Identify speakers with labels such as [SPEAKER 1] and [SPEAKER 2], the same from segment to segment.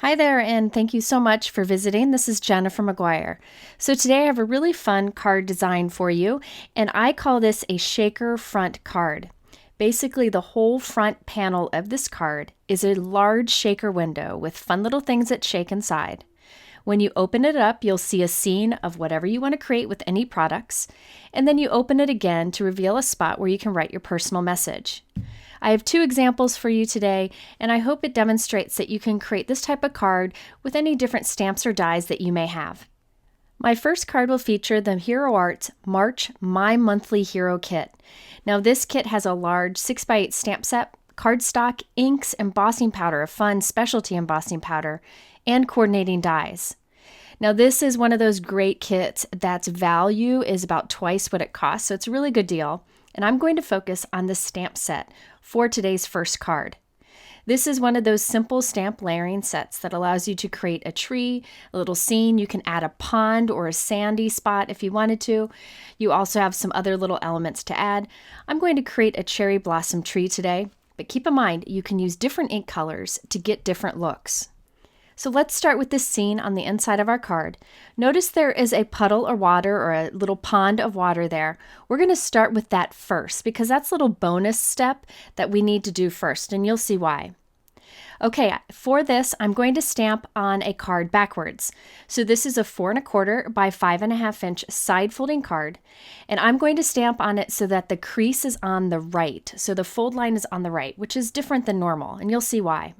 [SPEAKER 1] Hi there, and thank you so much for visiting. This is Jennifer McGuire. So today I have a really fun card design for you, and I call this a shaker front card. Basically, the whole front panel of this card is a large shaker window with fun little things that shake inside. When you open it up, you'll see a scene of whatever you want to create with any products, and then you open it again to reveal a spot where you can write your personal message. I have two examples for you today, and I hope it demonstrates that you can create this type of card with any different stamps or dies that you may have. My first card will feature the Hero Arts March My Monthly Hero Kit. Now this kit has a large 6x8 stamp set, cardstock, inks, embossing powder, a fun specialty embossing powder, and coordinating dies. Now this is one of those great kits that's value is about twice what it costs, so it's a really good deal. And I'm going to focus on the stamp set for today's first card. This is one of those simple stamp layering sets that allows you to create a tree, a little scene. You can add a pond or a sandy spot if you wanted to. You also have some other little elements to add. I'm going to create a cherry blossom tree today, but keep in mind you can use different ink colors to get different looks. So let's start with this scene on the inside of our card. Notice there is a puddle of water or a little pond of water there. We're going to start with that first because that's a little bonus step that we need to do first, and you'll see why. Okay, for this, I'm going to stamp on a card backwards. So this is a 4 1/4 by 5.5 inch side folding card, and I'm going to stamp on it so that the crease is on the right. So the fold line is on the right, which is different than normal, and you'll see why.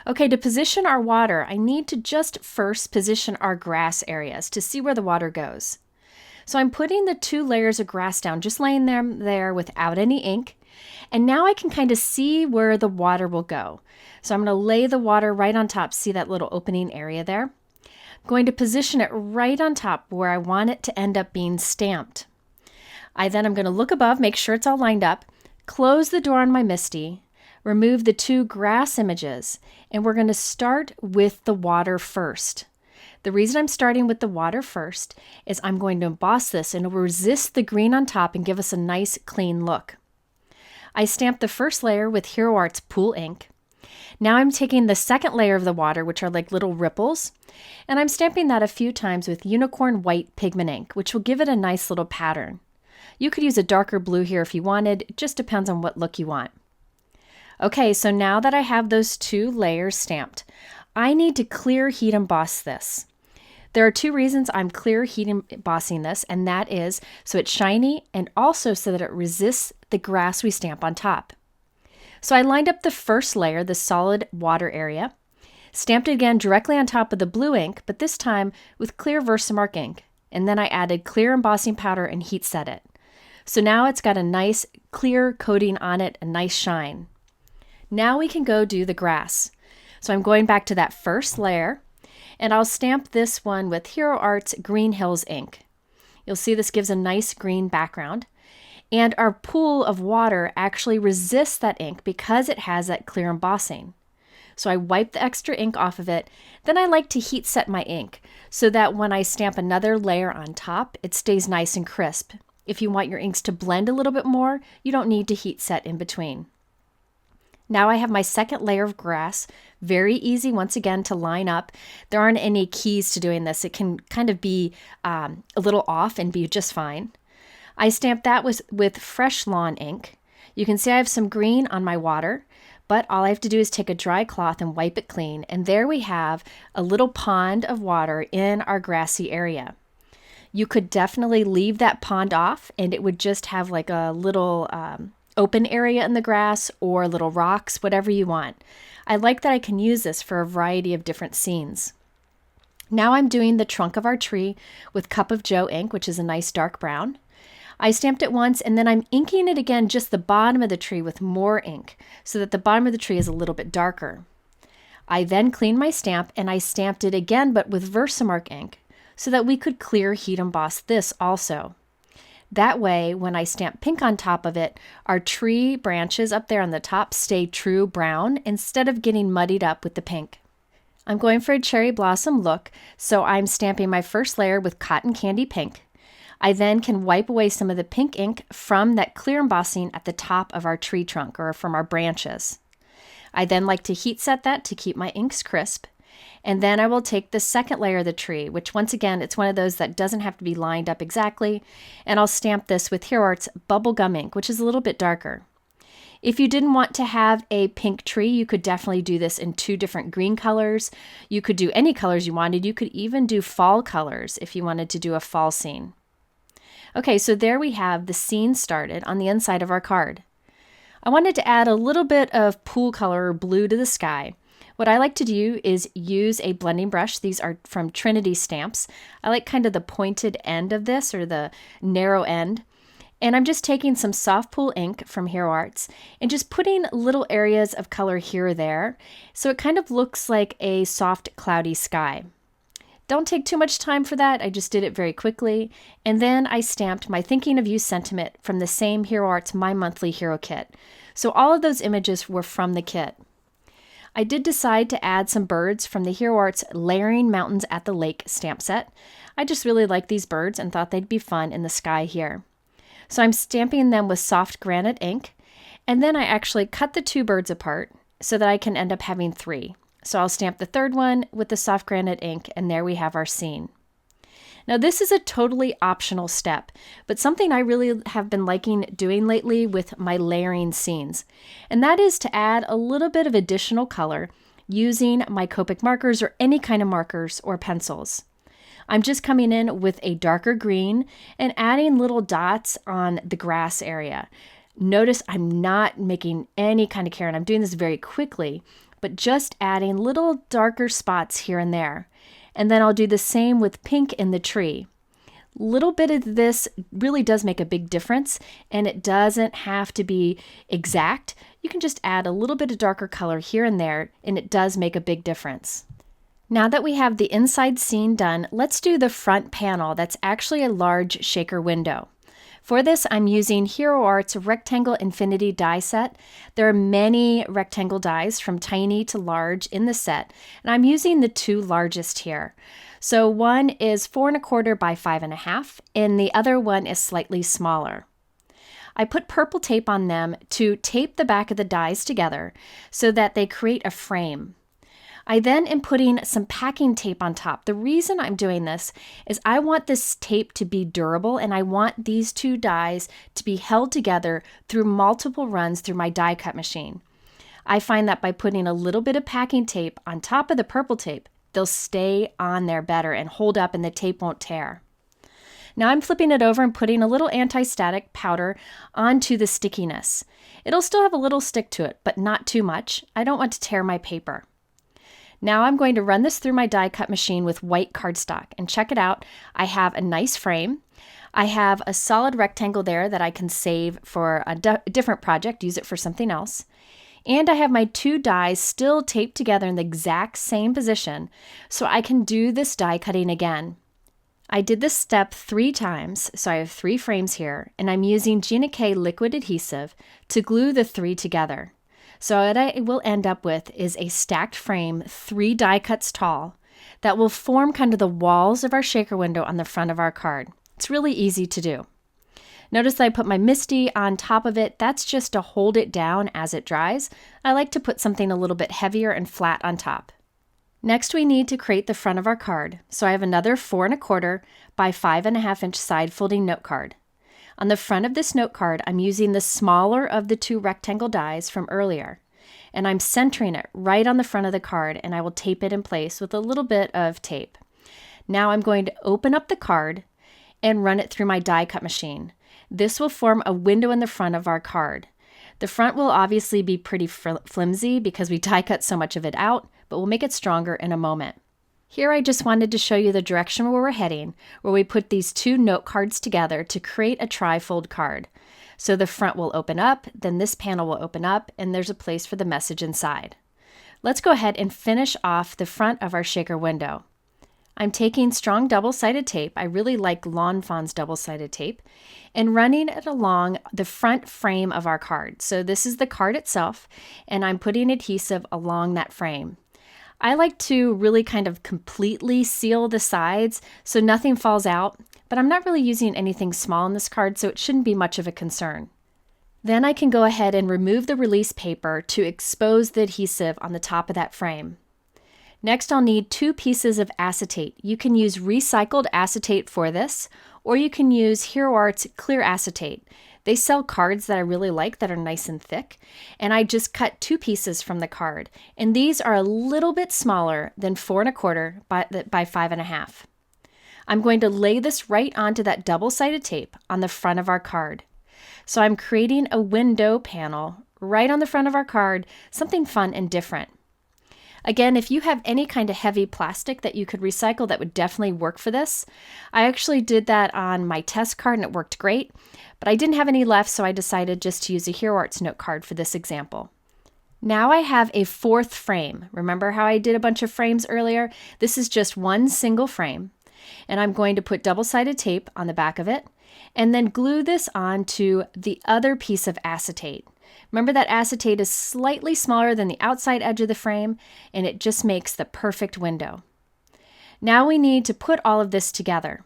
[SPEAKER 1] Okay, to position our water, I need to just first position our grass areas to see where the water goes. So I'm putting the 2 layers of grass down, just laying them there without any ink. And now I can kind of see where the water will go. So I'm going to lay the water right on top. See that little opening area there? I'm going to position it right on top where I want it to end up being stamped. Then I'm going to look above, make sure it's all lined up, close the door on my MISTI, remove the 2 grass images, and we're going to start with the water first. The reason I'm starting with the water first is I'm going to emboss this and it will resist the green on top and give us a nice clean look. I stamped the first layer with Hero Arts Pool ink. Now I'm taking the second layer of the water, which are like little ripples, and I'm stamping that a few times with Unicorn White pigment ink, which will give it a nice little pattern. You could use a darker blue here if you wanted. It just depends on what look you want. Okay, so now that I have those 2 layers stamped, I need to clear heat emboss this. There are 2 reasons I'm clear heat embossing this, and that is so it's shiny and also so that it resists the grass we stamp on top. So I lined up the first layer, the solid water area, stamped it again directly on top of the blue ink, but this time with clear VersaMark ink, and then I added clear embossing powder and heat set it. So now it's got a nice clear coating on it, a nice shine. Now we can go do the grass. So I'm going back to that first layer, and I'll stamp this one with Hero Arts Green Hills ink. You'll see this gives a nice green background, and our pool of water actually resists that ink because it has that clear embossing. So I wipe the extra ink off of it, then I like to heat set my ink so that when I stamp another layer on top, it stays nice and crisp. If you want your inks to blend a little bit more, you don't need to heat set in between. Now I have my second layer of grass, very easy once again to line up. There aren't any keys to doing this. It can kind of be a little off and be just fine. I stamped that with Fresh Lawn ink. You can see I have some green on my water, but all I have to do is take a dry cloth and wipe it clean, and there we have a little pond of water in our grassy area. You could definitely leave that pond off and it would just have like a little open area in the grass or little rocks, whatever you want. I like that I can use this for a variety of different scenes. Now I'm doing the trunk of our tree with Cup of Joe ink, which is a nice dark brown. I stamped it once and then I'm inking it again just the bottom of the tree with more ink so that the bottom of the tree is a little bit darker. I then cleaned my stamp and I stamped it again but with VersaMark ink so that we could clear heat emboss this also. That way, when I stamp pink on top of it, our tree branches up there on the top stay true brown instead of getting muddied up with the pink. I'm going for a cherry blossom look, so I'm stamping my first layer with Cotton Candy Pink. I then can wipe away some of the pink ink from that clear embossing at the top of our tree trunk or from our branches. I then like to heat set that to keep my inks crisp. And then I will take the second layer of the tree, which once again, it's one of those that doesn't have to be lined up exactly. And I'll stamp this with Hero Art's bubblegum ink, which is a little bit darker. If you didn't want to have a pink tree, you could definitely do this in 2 different green colors. You could do any colors you wanted. You could even do fall colors if you wanted to do a fall scene. Okay, so there we have the scene started on the inside of our card. I wanted to add a little bit of pool color or blue to the sky. What I like to do is use a blending brush. These are from Trinity stamps. I like kind of the pointed end of this, or the narrow end. And I'm just taking some soft pool ink from Hero Arts and just putting little areas of color here or there, so it kind of looks like a soft cloudy sky. Don't take too much time for that. I just did it very quickly. And then I stamped my Thinking of You sentiment from the same Hero Arts My Monthly Hero Kit. So all of those images were from the kit. I did decide to add some birds from the Hero Arts Layering Mountains at the Lake stamp set. I just really like these birds and thought they'd be fun in the sky here. So I'm stamping them with soft granite ink, and then I actually cut the 2 birds apart so that I can end up having 3. So I'll stamp the third one with the soft granite ink, and there we have our scene. Now this is a totally optional step, but something I really have been liking doing lately with my layering scenes, and that is to add a little bit of additional color using my Copic markers or any kind of markers or pencils. I'm just coming in with a darker green and adding little dots on the grass area. Notice I'm not making any kind of care, and I'm doing this very quickly, but just adding little darker spots here and there. And then I'll do the same with pink in the tree. Little bit of this really does make a big difference, and it doesn't have to be exact. You can just add a little bit of darker color here and there, and it does make a big difference. Now that we have the inside scene done, let's do the front panel. That's actually a large shaker window. For this, I'm using Hero Arts Rectangle Infinity die set. There are many rectangle dies from tiny to large in the set, and I'm using the 2 largest here. So one is 4 1/4 by 5 1/2, and the other one is slightly smaller. I put purple tape on them to tape the back of the dies together so that they create a frame. I then am putting some packing tape on top. The reason I'm doing this is I want this tape to be durable, and I want these 2 dies to be held together through multiple runs through my die cut machine. I find that by putting a little bit of packing tape on top of the purple tape, they'll stay on there better and hold up, and the tape won't tear. Now I'm flipping it over and putting a little anti-static powder onto the stickiness. It'll still have a little stick to it, but not too much. I don't want to tear my paper. Now I'm going to run this through my die cut machine with white cardstock, and check it out. I have a nice frame. I have a solid rectangle there that I can save for a different project, use it for something else. And I have my 2 dies still taped together in the exact same position, so I can do this die cutting again. I did this step 3 times, so I have 3 frames here, and I'm using Gina K liquid adhesive to glue the 3 together. So what I will end up with is a stacked frame 3 die cuts tall that will form kind of the walls of our shaker window on the front of our card. It's really easy to do. Notice that I put my MISTI on top of it. That's just to hold it down as it dries. I like to put something a little bit heavier and flat on top. Next, we need to create the front of our card. So I have another 4 1/4 by 5 1/2 inch side folding note card. On the front of this note card, I'm using the smaller of the 2 rectangle dies from earlier, and I'm centering it right on the front of the card, and I will tape it in place with a little bit of tape. Now I'm going to open up the card and run it through my die cut machine. This will form a window in the front of our card. The front will obviously be pretty flimsy because we die cut so much of it out, but we'll make it stronger in a moment. Here I just wanted to show you the direction where we're heading, where we put these 2 note cards together to create a tri-fold card. So the front will open up, then this panel will open up, and there's a place for the message inside. Let's go ahead and finish off the front of our shaker window. I'm taking strong double-sided tape, I really like Lawn Fawn's double-sided tape, and running it along the front frame of our card. So this is the card itself, and I'm putting adhesive along that frame. I like to really kind of completely seal the sides so nothing falls out, but I'm not really using anything small in this card, so it shouldn't be much of a concern. Then I can go ahead and remove the release paper to expose the adhesive on the top of that frame. Next, I'll need 2 pieces of acetate. You can use recycled acetate for this, or you can use Hero Art's clear acetate. They sell cards that I really like that are nice and thick, and I just cut 2 pieces from the card. And these are a little bit smaller than 4 1/4 by 5 1/2. I'm going to lay this right onto that double-sided tape on the front of our card. So I'm creating a window panel right on the front of our card, something fun and different. Again, if you have any kind of heavy plastic that you could recycle, that would definitely work for this. I actually did that on my test card and it worked great, but I didn't have any left, so I decided just to use a Hero Arts note card for this example. Now I have a 4th frame. Remember how I did a bunch of frames earlier? This is just one single frame, and I'm going to put double-sided tape on the back of it and then glue this onto the other piece of acetate. Remember that acetate is slightly smaller than the outside edge of the frame, and it just makes the perfect window. Now we need to put all of this together.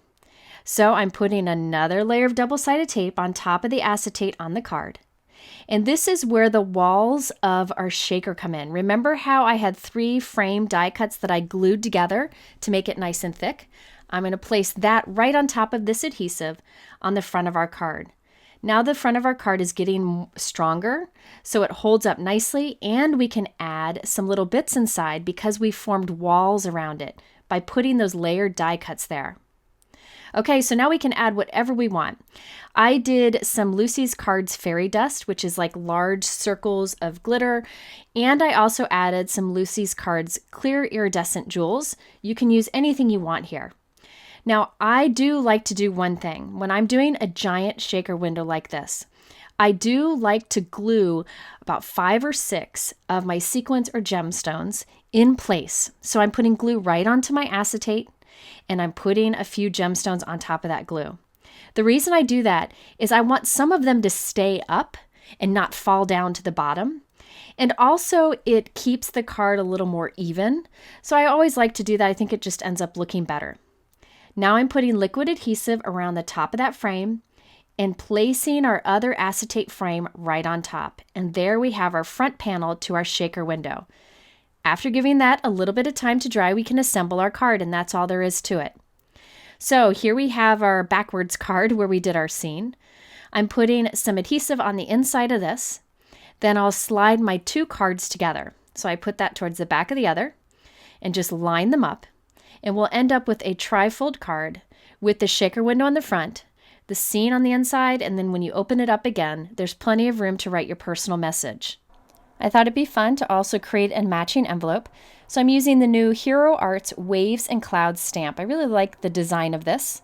[SPEAKER 1] So I'm putting another layer of double-sided tape on top of the acetate on the card. And this is where the walls of our shaker come in. Remember how I had 3 frame die cuts that I glued together to make it nice and thick? I'm going to place that right on top of this adhesive on the front of our card. Now the front of our card is getting stronger, so it holds up nicely, and we can add some little bits inside because we formed walls around it by putting those layered die cuts there. Okay, so now we can add whatever we want. I did some Lucy's Cards Fairy Dust, which is like large circles of glitter, and I also added some Lucy's Cards Clear Iridescent Jewels. You can use anything you want here. Now, I do like to do one thing. When I'm doing a giant shaker window like this, I do like to glue about 5 or 6 of my sequins or gemstones in place. So I'm putting glue right onto my acetate, and I'm putting a few gemstones on top of that glue. The reason I do that is I want some of them to stay up and not fall down to the bottom. And also it keeps the card a little more even. So I always like to do that. I think it just ends up looking better. Now I'm putting liquid adhesive around the top of that frame and placing our other acetate frame right on top. And there we have our front panel to our shaker window. After giving that a little bit of time to dry, we can assemble our card, and that's all there is to it. So here we have our backwards card where we did our scene. I'm putting some adhesive on the inside of this. Then I'll slide my 2 cards together. So I put that towards the back of the other and just line them up. And we'll end up with a trifold card with the shaker window on the front, the scene on the inside, and then when you open it up again, there's plenty of room to write your personal message. I thought it'd be fun to also create a matching envelope, so I'm using the new Hero Arts Waves and Clouds stamp. I really like the design of this.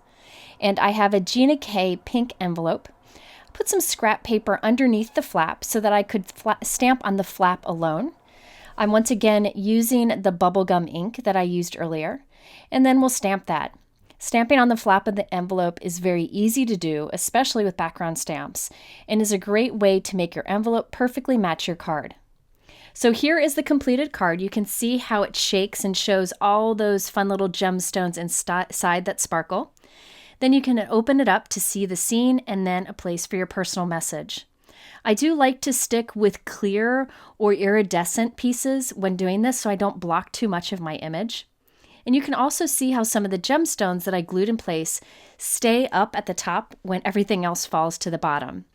[SPEAKER 1] And I have a Gina K pink envelope. Put some scrap paper underneath the flap so that I could stamp on the flap alone. I'm once again using the bubblegum ink that I used earlier. And then we'll stamp that. Stamping on the flap of the envelope is very easy to do, especially with background stamps, and is a great way to make your envelope perfectly match your card. So here is the completed card. You can see how it shakes and shows all those fun little gemstones inside that sparkle. Then you can open it up to see the scene and then a place for your personal message. I do like to stick with clear or iridescent pieces when doing this so I don't block too much of my image. And you can also see how some of the gemstones that I glued in place stay up at the top when everything else falls to the bottom.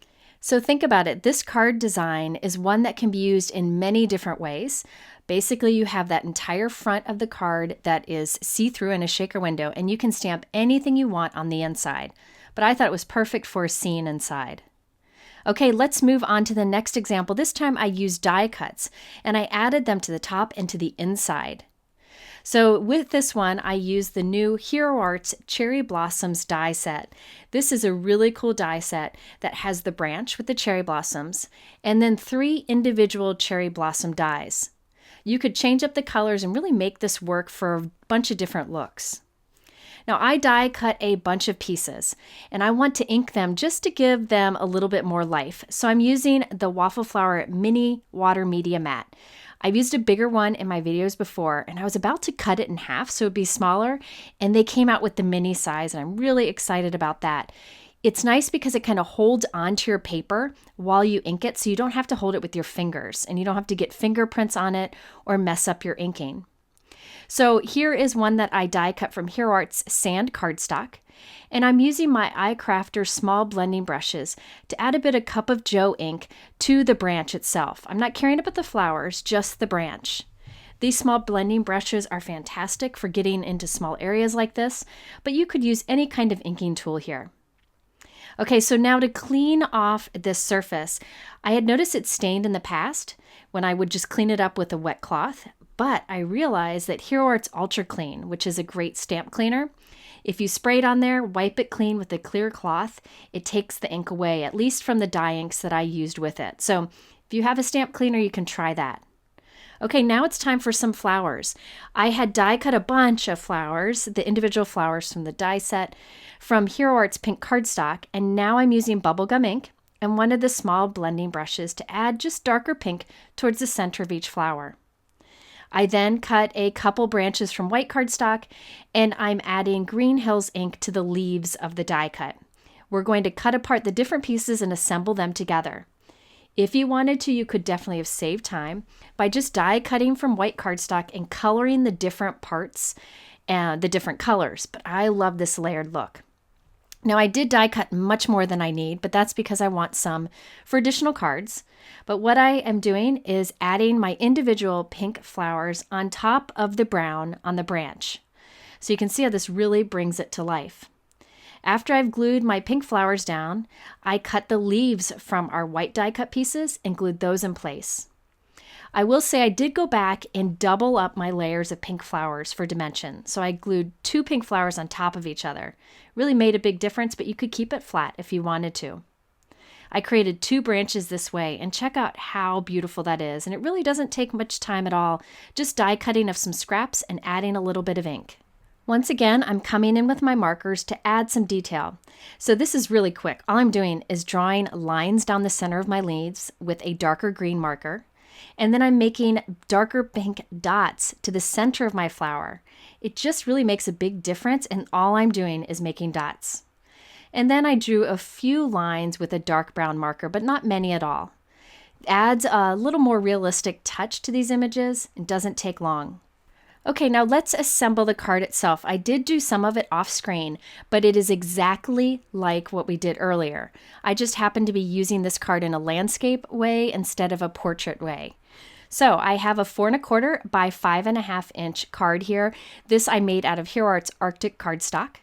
[SPEAKER 1] So think about it. This card design is one that can be used in many different ways. Basically, you have that entire front of the card that is see-through in a shaker window, and you can stamp anything you want on the inside. But I thought it was perfect for a scene inside. Okay, let's move on to the next example. This time I used die cuts, and I added them to the top and to the inside. So with this one, I used the new Hero Arts Cherry Blossoms die set. This is a really cool die set that has the branch with the cherry blossoms and then 3 individual cherry blossom dies. You could change up the colors and really make this work for a bunch of different looks. Now I die cut a bunch of pieces and I want to ink them just to give them a little bit more life. So I'm using the Waffle Flower Mini Water Media Mat. I've used a bigger one in my videos before, and I was about to cut it in half so it would be smaller, and they came out with the mini size, and I'm really excited about that. It's nice because it kind of holds onto your paper while you ink it, so you don't have to hold it with your fingers, and you don't have to get fingerprints on it or mess up your inking. So here is one that I die cut from Hero Art's sand cardstock. And I'm using my iCrafter small blending brushes to add a bit of Cup of Joe ink to the branch itself. I'm not carrying it with the flowers, just the branch. These small blending brushes are fantastic for getting into small areas like this, but you could use any kind of inking tool here. Okay, so now to clean off this surface, I had noticed it stained in the past when I would just clean it up with a wet cloth, but I realized that Hero Art's Ultra Clean, which is a great stamp cleaner, if you spray it on there, wipe it clean with a clear cloth, it takes the ink away, at least from the dye inks that I used with it. So if you have a stamp cleaner, you can try that. Okay, now it's time for some flowers. I had die cut a bunch of flowers, the individual flowers from the die set, from Hero Art's pink cardstock, and now I'm using bubblegum ink and one of the small blending brushes to add just darker pink towards the center of each flower. I then cut a couple branches from white cardstock, and I'm adding Green Hills ink to the leaves of the die cut. We're going to cut apart the different pieces and assemble them together. If you wanted to, you could definitely have saved time by just die cutting from white cardstock and coloring the different parts and the different colors, but I love this layered look. Now I did die cut much more than I need, but that's because I want some for additional cards. But what I am doing is adding my individual pink flowers on top of the brown on the branch. So you can see how this really brings it to life. After I've glued my pink flowers down, I cut the leaves from our white die cut pieces and glued those in place. I will say I did go back and double up my layers of pink flowers for dimension. So I glued 2 pink flowers on top of each other. Really made a big difference, but you could keep it flat if you wanted to. I created 2 branches this way, and check out how beautiful that is. And it really doesn't take much time at all, just die cutting of some scraps and adding a little bit of ink. Once again, I'm coming in with my markers to add some detail. So this is really quick. All I'm doing is drawing lines down the center of my leaves with a darker green marker. And then I'm making darker pink dots to the center of my flower. It just really makes a big difference, and all I'm doing is making dots. And then I drew a few lines with a dark brown marker, but not many at all. It adds a little more realistic touch to these images and doesn't take long. Okay, now let's assemble the card itself. I did do some of it off screen, but it is exactly like what we did earlier. I just happened to be using this card in a landscape way instead of a portrait way. So I have a 4 1/4 by 5.5 inch card here. This I made out of Hero Art's Arctic cardstock.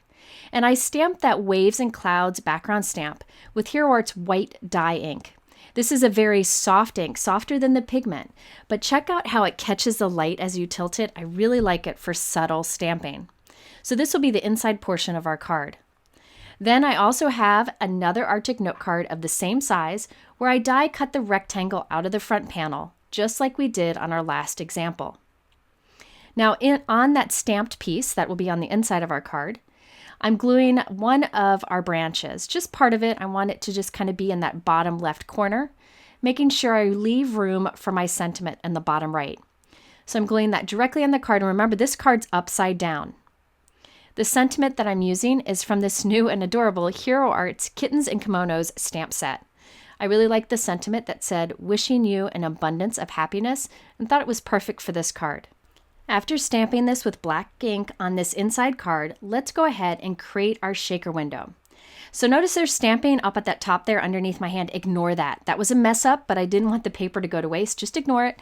[SPEAKER 1] And I stamped that Waves and Clouds background stamp with Hero Art's white dye ink. This is a very soft ink, softer than the pigment, but check out how it catches the light as you tilt it. I really like it for subtle stamping. So this will be the inside portion of our card. Then I also have another Arctic note card of the same size where I die cut the rectangle out of the front panel, just like we did on our last example. Now on that stamped piece that will be on the inside of our card, I'm gluing one of our branches, just part of it. I want it to just kind of be in that bottom left corner, making sure I leave room for my sentiment in the bottom right. So I'm gluing that directly on the card, and remember this card's upside down. The sentiment that I'm using is from this new and adorable Hero Art's Kittens and Kimonos stamp set. I really liked the sentiment that said, "Wishing you an abundance of happiness," and thought it was perfect for this card. After stamping this with black ink on this inside card, let's go ahead and create our shaker window. So notice there's stamping up at that top there underneath my hand. Ignore that. That was a mess up, but I didn't want the paper to go to waste. Just ignore it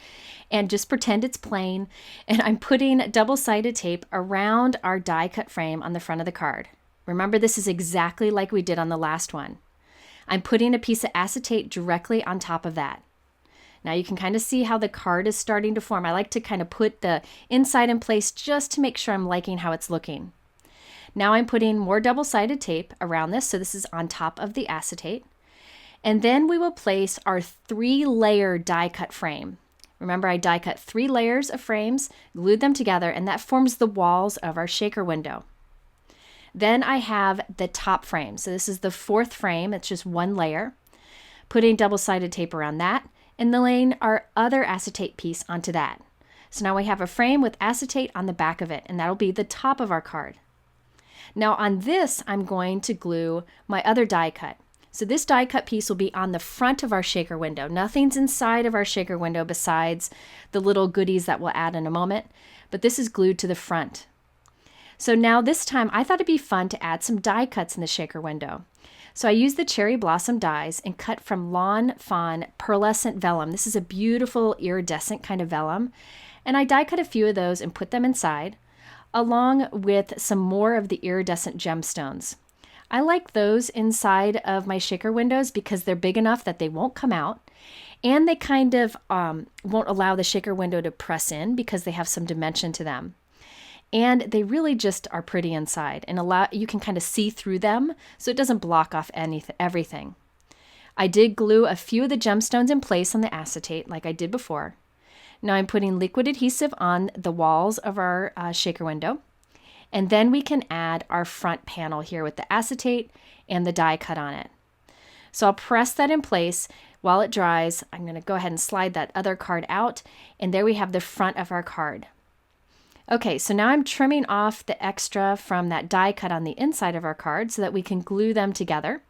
[SPEAKER 1] and just pretend it's plain. And I'm putting double-sided tape around our die cut frame on the front of the card. Remember, this is exactly like we did on the last one. I'm putting a piece of acetate directly on top of that. Now you can kind of see how the card is starting to form. I like to kind of put the inside in place just to make sure I'm liking how it's looking. Now I'm putting more double-sided tape around this, so this is on top of the acetate. And then we will place our 3-layer die cut frame. Remember, I die cut 3 layers of frames, glued them together, and that forms the walls of our shaker window. Then I have the top frame. So this is the 4th frame. It's just 1 layer. Putting double-sided tape around that, and then laying our other acetate piece onto that. So now we have a frame with acetate on the back of it, and that'll be the top of our card. Now on this, I'm going to glue my other die cut. So this die cut piece will be on the front of our shaker window. Nothing's inside of our shaker window besides the little goodies that we'll add in a moment. but this is glued to the front. So now this time I thought it'd be fun to add some die cuts in the shaker window. So I used the cherry blossom dies and cut from Lawn Fawn pearlescent vellum. This is a beautiful iridescent kind of vellum. And I die cut a few of those and put them inside, along with some more of the iridescent gemstones. I like those inside of my shaker windows because they're big enough that they won't come out, and they kind of won't allow the shaker window to press in because they have some dimension to them. And they really just are pretty inside, and you can kind of see through them so it doesn't block off everything. I did glue a few of the gemstones in place on the acetate like I did before. Now I'm putting liquid adhesive on the walls of our shaker window. And then we can add our front panel here with the acetate and the die cut on it. So I'll press that in place while it dries. I'm going to go ahead and slide that other card out, and there we have the front of our card. Okay, so now I'm trimming off the extra from that die cut on the inside of our card so that we can glue them together.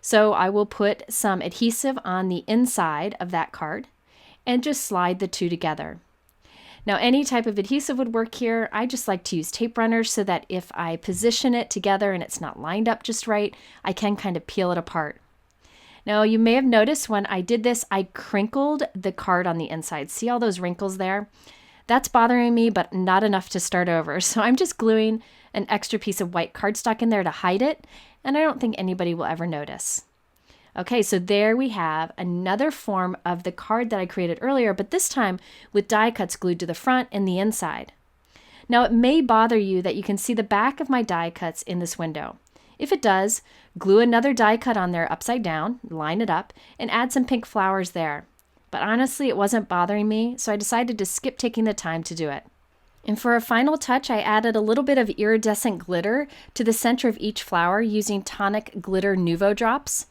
[SPEAKER 1] So I will put some adhesive on the inside of that card and just slide the two together. Now any type of adhesive would work here. I just like to use tape runners so that if I position it together and it's not lined up just right, I can kind of peel it apart. Now you may have noticed when I did this, I crinkled the card on the inside. See all those wrinkles there? That's bothering me, but not enough to start over. So I'm just gluing an extra piece of white cardstock in there to hide it, and I don't think anybody will ever notice. Okay, so there we have another form of the card that I created earlier, but this time with die cuts glued to the front and the inside. Now it may bother you that you can see the back of my die cuts in this window. If it does, glue another die cut on there upside down, line it up, and add some pink flowers there. But honestly, it wasn't bothering me, so I decided to skip taking the time to do it. And for a final touch, I added a little bit of iridescent glitter to the center of each flower using Tonic Glitter Nuvo drops.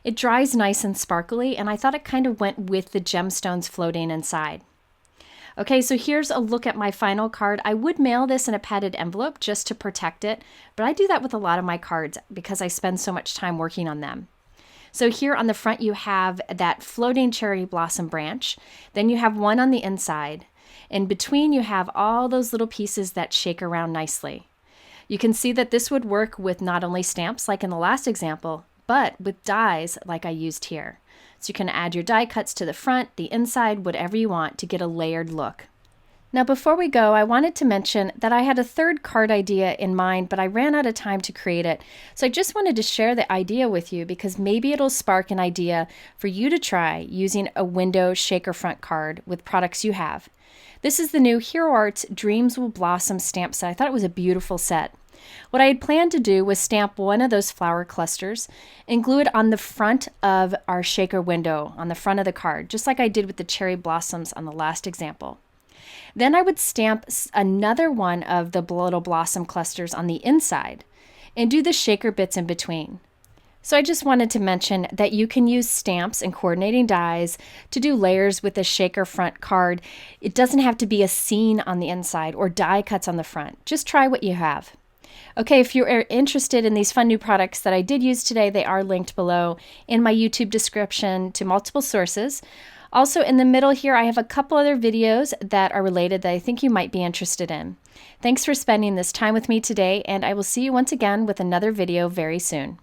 [SPEAKER 1] It dries nice and sparkly, and I thought it kind of went with the gemstones floating inside. Okay, so here's a look at my final card. I would mail this in a padded envelope just to protect it, but I do that with a lot of my cards because I spend so much time working on them. So here on the front you have that floating cherry blossom branch, then you have one on the inside. In between you have all those little pieces that shake around nicely. You can see that this would work with not only stamps like in the last example, but with dies like I used here. So you can add your die cuts to the front, the inside, whatever you want to get a layered look. Now before we go, I wanted to mention that I had a third card idea in mind, but I ran out of time to create it. So I just wanted to share the idea with you because maybe it'll spark an idea for you to try using a window shaker front card with products you have. This is the new Hero Arts Dreams Will Blossom stamp set. I thought it was a beautiful set. What I had planned to do was stamp one of those flower clusters and glue it on the front of our shaker window, on the front of the card, just like I did with the cherry blossoms on the last example. Then I would stamp another one of the little blossom clusters on the inside and do the shaker bits in between. So I just wanted to mention that you can use stamps and coordinating dies to do layers with a shaker front card. It doesn't have to be a scene on the inside or die cuts on the front. Just try what you have. Okay, if you're interested in these fun new products that I did use today, they are linked below in my YouTube description to multiple sources. Also in the middle here, I have a couple other videos that are related that I think you might be interested in. Thanks for spending this time with me today, and I will see you once again with another video very soon.